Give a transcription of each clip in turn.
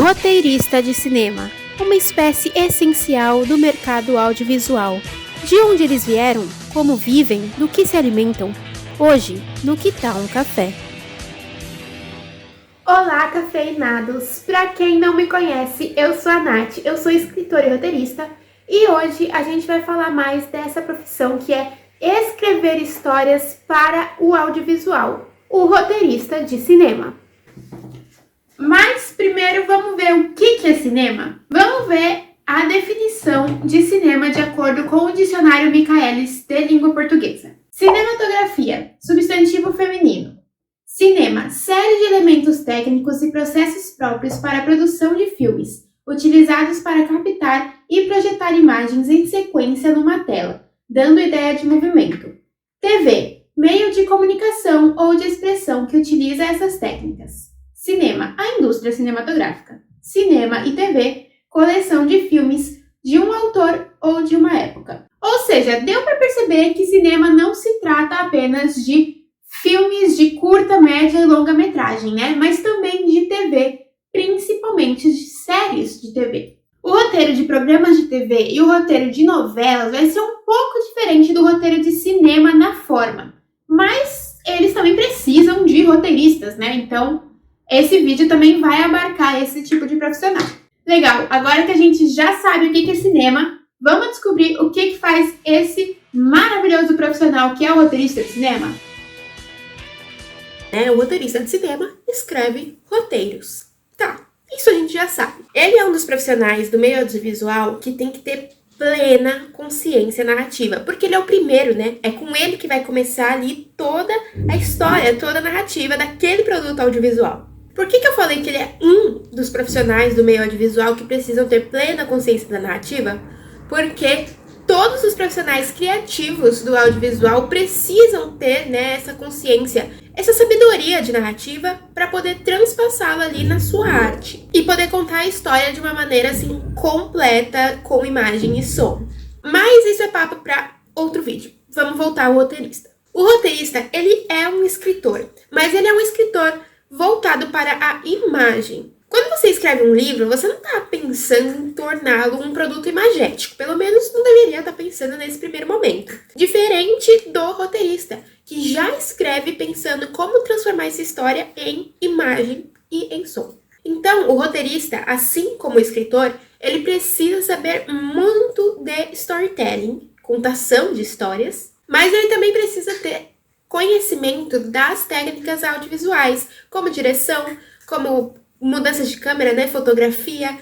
Roteirista de cinema, uma espécie essencial do mercado audiovisual. De onde eles vieram, como vivem, do que se alimentam. Hoje, no Que Tal um Café? Olá, cafeinados! Pra quem não me conhece, eu sou a Nath, eu sou escritora e roteirista e hoje a gente vai falar mais dessa profissão que é escrever histórias para o audiovisual, o roteirista de cinema. Mas primeiro vamos ver o que é cinema? Vamos ver a definição de cinema de acordo com o dicionário Michaelis de língua portuguesa. Cinematografia, substantivo feminino. Cinema, série de elementos técnicos e processos próprios para a produção de filmes, utilizados para captar e projetar imagens em sequência numa tela, dando ideia de movimento. TV, meio de comunicação ou de expressão que utiliza essas técnicas. Cinema, a indústria cinematográfica. Cinema e TV, coleção de filmes de um autor ou de uma época. Ou seja, deu para perceber que cinema não se trata apenas de filmes de curta, média e longa metragem, né? Mas também de TV, principalmente de séries de TV. O roteiro de programas de TV e o roteiro de novelas vai ser um pouco diferente do roteiro de cinema na forma. Mas eles também precisam de roteiristas, né? Então, esse vídeo também vai abarcar esse tipo de profissional. Legal, agora que a gente já sabe o que é cinema, vamos descobrir o que faz esse maravilhoso profissional que é o roteirista de cinema? O roteirista de cinema escreve roteiros. Tá, isso a gente já sabe. Ele é um dos profissionais do meio audiovisual que tem que ter plena consciência narrativa, porque ele é o primeiro, né? É com ele que vai começar ali toda a história, toda a narrativa daquele produto audiovisual. Por que eu falei que ele é um dos profissionais do meio audiovisual que precisam ter plena consciência da narrativa? Porque todos os profissionais criativos do audiovisual precisam ter, né, essa consciência, essa sabedoria de narrativa para poder transpassá-la ali na sua arte e poder contar a história de uma maneira assim completa, com imagem e som. Mas isso é papo para outro vídeo. Vamos voltar ao roteirista. O roteirista, ele é um escritor, mas ele é um escritor voltado para a imagem. Quando você escreve um livro, você não está pensando em torná-lo um produto imagético. Pelo menos não deveria estar pensando nesse primeiro momento. Diferente do roteirista, que já escreve pensando como transformar essa história em imagem e em som. Então, o roteirista, assim como o escritor, ele precisa saber muito de storytelling, contação de histórias, mas ele também precisa ter conhecimento das técnicas audiovisuais, como direção, como mudanças de câmera, né, fotografia,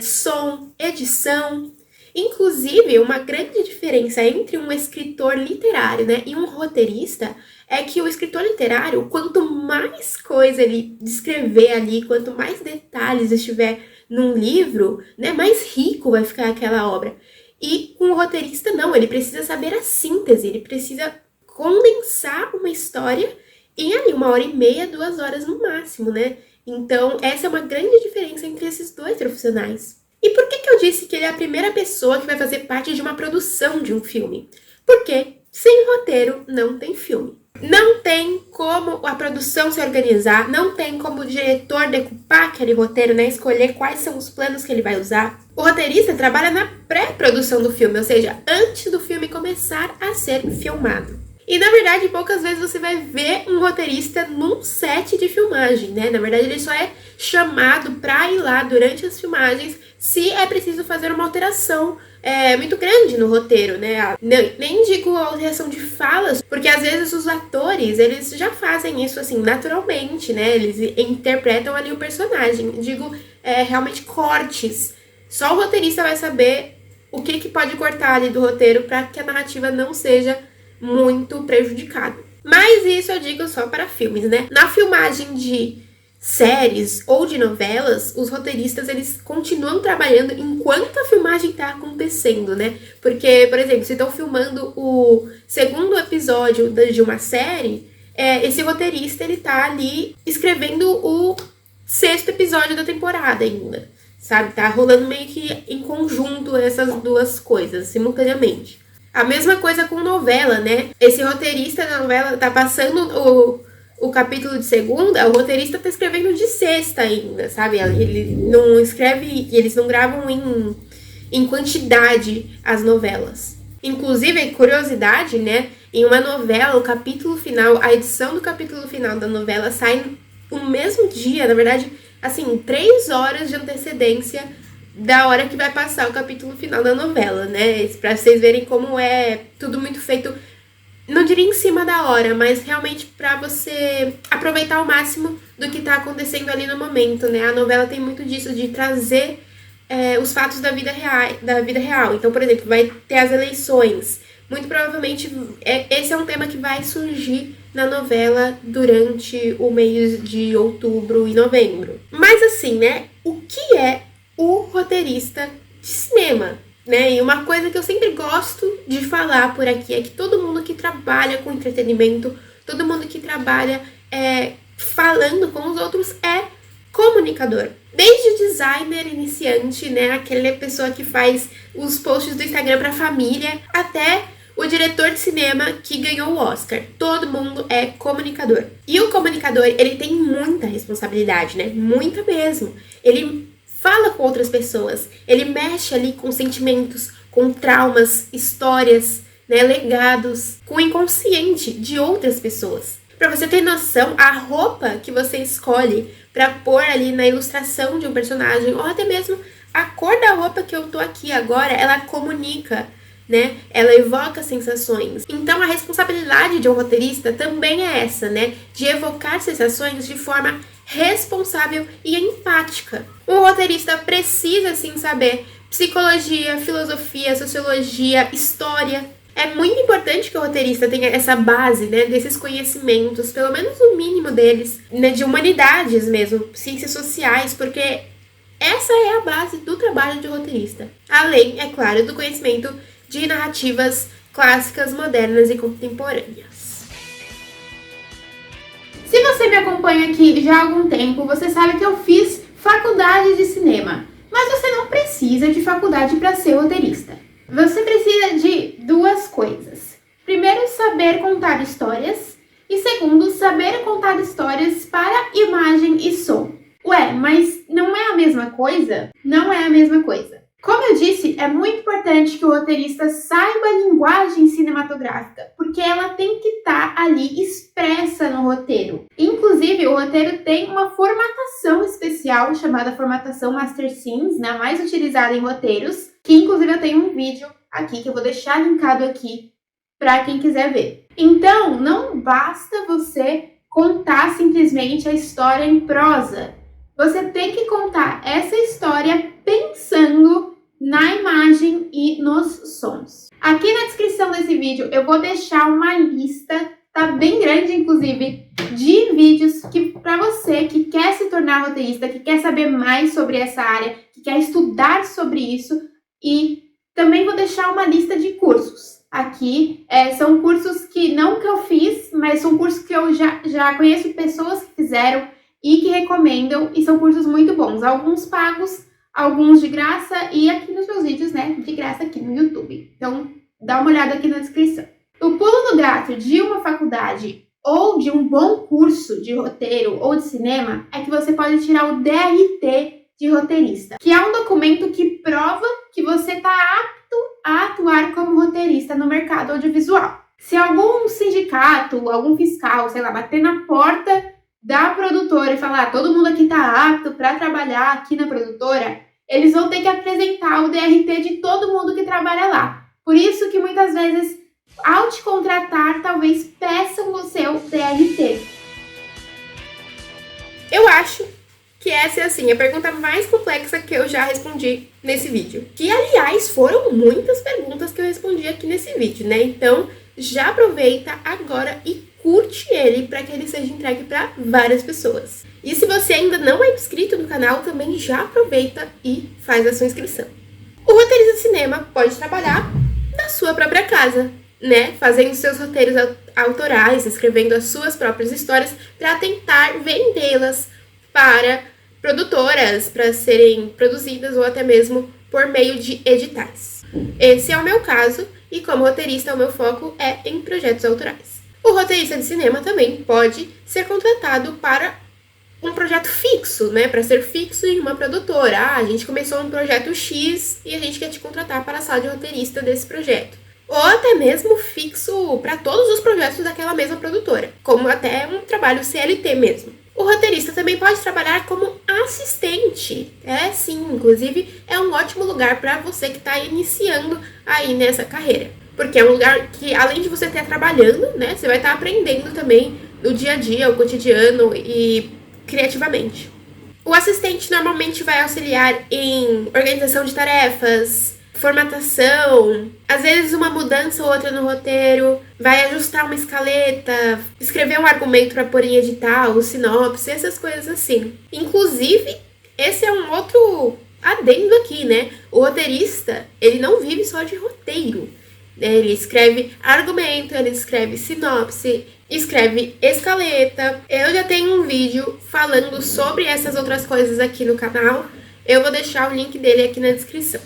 som, edição. Inclusive, uma grande diferença entre um escritor literário, né, e um roteirista é que o escritor literário, quanto mais coisa ele descrever ali, quanto mais detalhes estiver num livro, né, mais rico vai ficar aquela obra. E com o roteirista, não, ele precisa saber a síntese, ele precisa condensar uma história em ali 1h30, 2 horas no máximo, né? Então, essa é uma grande diferença entre esses dois profissionais. E por que eu disse que ele é a primeira pessoa que vai fazer parte de uma produção de um filme? Porque sem roteiro não tem filme. Não tem como a produção se organizar, não tem como o diretor decupar aquele roteiro, né? Escolher quais são os planos que ele vai usar. O roteirista trabalha na pré-produção do filme, ou seja, antes do filme começar a ser filmado. E, na verdade, poucas vezes você vai ver um roteirista num set de filmagem, né? Na verdade, ele só é chamado para ir lá durante as filmagens se é preciso fazer uma alteração muito grande no roteiro, né? Nem digo alteração de falas, porque às vezes os atores, eles já fazem isso, assim, naturalmente, né? Eles interpretam ali o personagem. Digo, realmente cortes. Só o roteirista vai saber o que pode cortar ali do roteiro para que a narrativa não seja muito prejudicado. Mas isso eu digo só para filmes, né? Na filmagem de séries ou de novelas, os roteiristas, eles continuam trabalhando enquanto a filmagem tá acontecendo, né? Porque, por exemplo, se estão filmando o segundo episódio de uma série, esse roteirista, ele tá ali escrevendo o 6º episódio da temporada ainda, sabe? Tá rolando meio que em conjunto essas duas coisas, simultaneamente. A mesma coisa com novela, né? Esse roteirista da novela tá passando o capítulo de segunda, o roteirista tá escrevendo de sexta ainda, sabe? Ele não escreve, eles não gravam em quantidade as novelas. Inclusive, curiosidade, né? Em uma novela, o capítulo final, a edição do capítulo final da novela sai no mesmo dia, na verdade, assim, 3 horas de antecedência da hora que vai passar o capítulo final da novela, né? Pra vocês verem como é tudo muito feito, não diria em cima da hora, mas realmente pra você aproveitar ao máximo do que tá acontecendo ali no momento, né? A novela tem muito disso, de trazer os fatos da vida real. Então, por exemplo, vai ter as eleições. Muito provavelmente, esse é um tema que vai surgir na novela durante o mês de outubro e novembro. Mas assim, né? O que é o roteirista de cinema? Né? E uma coisa que eu sempre gosto de falar por aqui é que todo mundo que trabalha com entretenimento, todo mundo que trabalha falando com os outros é comunicador. Desde o designer iniciante, né, aquela pessoa que faz os posts do Instagram para a família, até o diretor de cinema que ganhou o Oscar. Todo mundo é comunicador. E o comunicador, ele tem muita responsabilidade, né? Muita mesmo. Ele fala com outras pessoas, ele mexe ali com sentimentos, com traumas, histórias, né, legados, com o inconsciente de outras pessoas. Pra você ter noção, a roupa que você escolhe pra pôr ali na ilustração de um personagem, ou até mesmo a cor da roupa que eu tô aqui agora, ela comunica, né? Ela evoca sensações. Então a responsabilidade de um roteirista também é essa, né? De evocar sensações de forma responsável e empática. Um roteirista precisa, sim, saber psicologia, filosofia, sociologia, história. É muito importante que o roteirista tenha essa base, né, desses conhecimentos, pelo menos o mínimo deles, né, de humanidades mesmo, ciências sociais, porque essa é a base do trabalho de roteirista. Além, é claro, do conhecimento de narrativas clássicas, modernas e contemporâneas. Se você me acompanha aqui já há algum tempo, você sabe que eu fiz faculdade de cinema, mas você não precisa de faculdade para ser roteirista. Você precisa de 2 coisas. Primeiro, saber contar histórias. E segundo, saber contar histórias para imagem e som. Ué, mas não é a mesma coisa? Não é a mesma coisa. Como eu disse, é muito importante que o roteirista saiba a linguagem cinematográfica, porque ela tem que estar ali expressa no roteiro. Inclusive, o roteiro tem uma formatação especial chamada formatação Master Scenes, né, mais utilizada em roteiros, que inclusive eu tenho um vídeo aqui que eu vou deixar linkado aqui para quem quiser ver. Então, não basta você contar simplesmente a história em prosa. Você tem que contar essa história pensando na imagem e nos sons. Aqui na descrição desse vídeo eu vou deixar uma lista, tá bem grande inclusive, de vídeos que para você que quer se tornar roteirista, que quer saber mais sobre essa área, que quer estudar sobre isso, e também vou deixar uma lista de cursos. Aqui são cursos que não que eu fiz, mas são cursos que eu já conheço pessoas que fizeram e que recomendam, e são cursos muito bons. Alguns pagos, alguns de graça, e aqui nos meus vídeos, né, de graça aqui no YouTube. Então, dá uma olhada aqui na descrição. O pulo do gato de uma faculdade ou de um bom curso de roteiro ou de cinema é que você pode tirar o DRT de roteirista, que é um documento que prova que você está apto a atuar como roteirista no mercado audiovisual. Se algum sindicato, algum fiscal, sei lá, bater na porta da produtora e falar todo mundo aqui está apto para trabalhar aqui na produtora, eles vão ter que apresentar o DRT de todo mundo que trabalha lá. Por isso que muitas vezes, ao te contratar, talvez peçam o seu DRT. Eu acho que essa é, assim, a pergunta mais complexa que eu já respondi nesse vídeo. Que, aliás, foram muitas perguntas que eu respondi aqui nesse vídeo, né? Então, já aproveita agora e curte ele para que ele seja entregue para várias pessoas. E se você ainda não é inscrito no canal, também já aproveita e faz a sua inscrição. O roteirista de cinema pode trabalhar na sua própria casa, né? Fazendo seus roteiros autorais, escrevendo as suas próprias histórias para tentar vendê-las para produtoras, para serem produzidas ou até mesmo por meio de editais. Esse é o meu caso e como roteirista o meu foco é em projetos autorais. O roteirista de cinema também pode ser contratado para um projeto fixo, né? Para ser fixo em uma produtora. A gente começou um projeto X e a gente quer te contratar para a sala de roteirista desse projeto. Ou até mesmo fixo para todos os projetos daquela mesma produtora, como até um trabalho CLT mesmo. O roteirista também pode trabalhar como assistente. Sim, inclusive é um ótimo lugar para você que está iniciando aí nessa carreira. Porque é um lugar que, além de você estar trabalhando, né, você vai estar aprendendo também no dia a dia, o cotidiano e criativamente. O assistente normalmente vai auxiliar em organização de tarefas, formatação, às vezes uma mudança ou outra no roteiro, vai ajustar uma escaleta, escrever um argumento para pôr em edital, sinopse, essas coisas assim. Inclusive, esse é um outro adendo aqui, né? O roteirista, ele não vive só de roteiro. Ele escreve argumento, ele escreve sinopse, escreve escaleta. Eu já tenho um vídeo falando sobre essas outras coisas aqui no canal. Eu vou deixar o link dele aqui na descrição.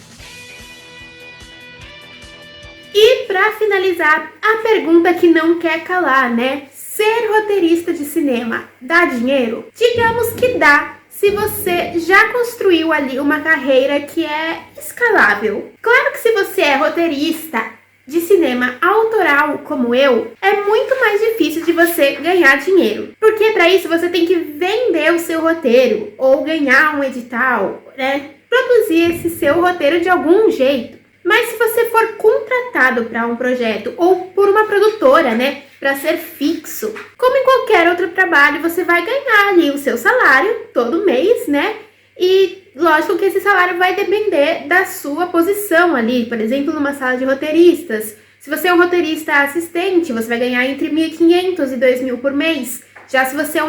E para finalizar, a pergunta que não quer calar, né? Ser roteirista de cinema dá dinheiro? Digamos que dá, se você já construiu ali uma carreira que é escalável. Claro que se você é roteirista de cinema autoral como eu, é muito mais difícil de você ganhar dinheiro. Porque para isso você tem que vender o seu roteiro ou ganhar um edital, né? Produzir esse seu roteiro de algum jeito. Mas se você for contratado para um projeto ou por uma produtora, né, para ser fixo, como em qualquer outro trabalho, você vai ganhar ali o seu salário todo mês, né? E lógico que esse salário vai depender da sua posição ali, por exemplo, numa sala de roteiristas. Se você é um roteirista assistente, você vai ganhar entre 1.500 e 2.000 por mês. Já se você é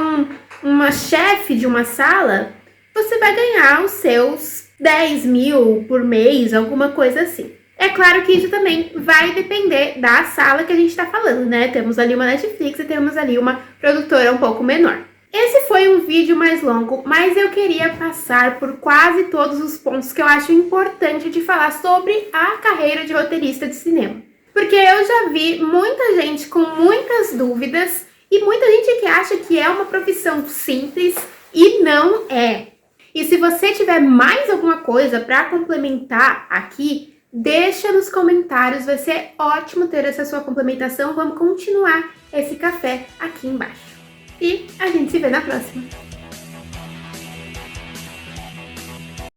uma chefe de uma sala, você vai ganhar os seus 10.000 por mês, alguma coisa assim. É claro que isso também vai depender da sala que a gente está falando, né? Temos ali uma Netflix e temos ali uma produtora um pouco menor. Esse foi um vídeo mais longo, mas eu queria passar por quase todos os pontos que eu acho importante de falar sobre a carreira de roteirista de cinema. Porque eu já vi muita gente com muitas dúvidas e muita gente que acha que é uma profissão simples e não é. E se você tiver mais alguma coisa para complementar aqui, deixa nos comentários, vai ser ótimo ter essa sua complementação. Vamos continuar esse café aqui embaixo. E a gente se vê na próxima.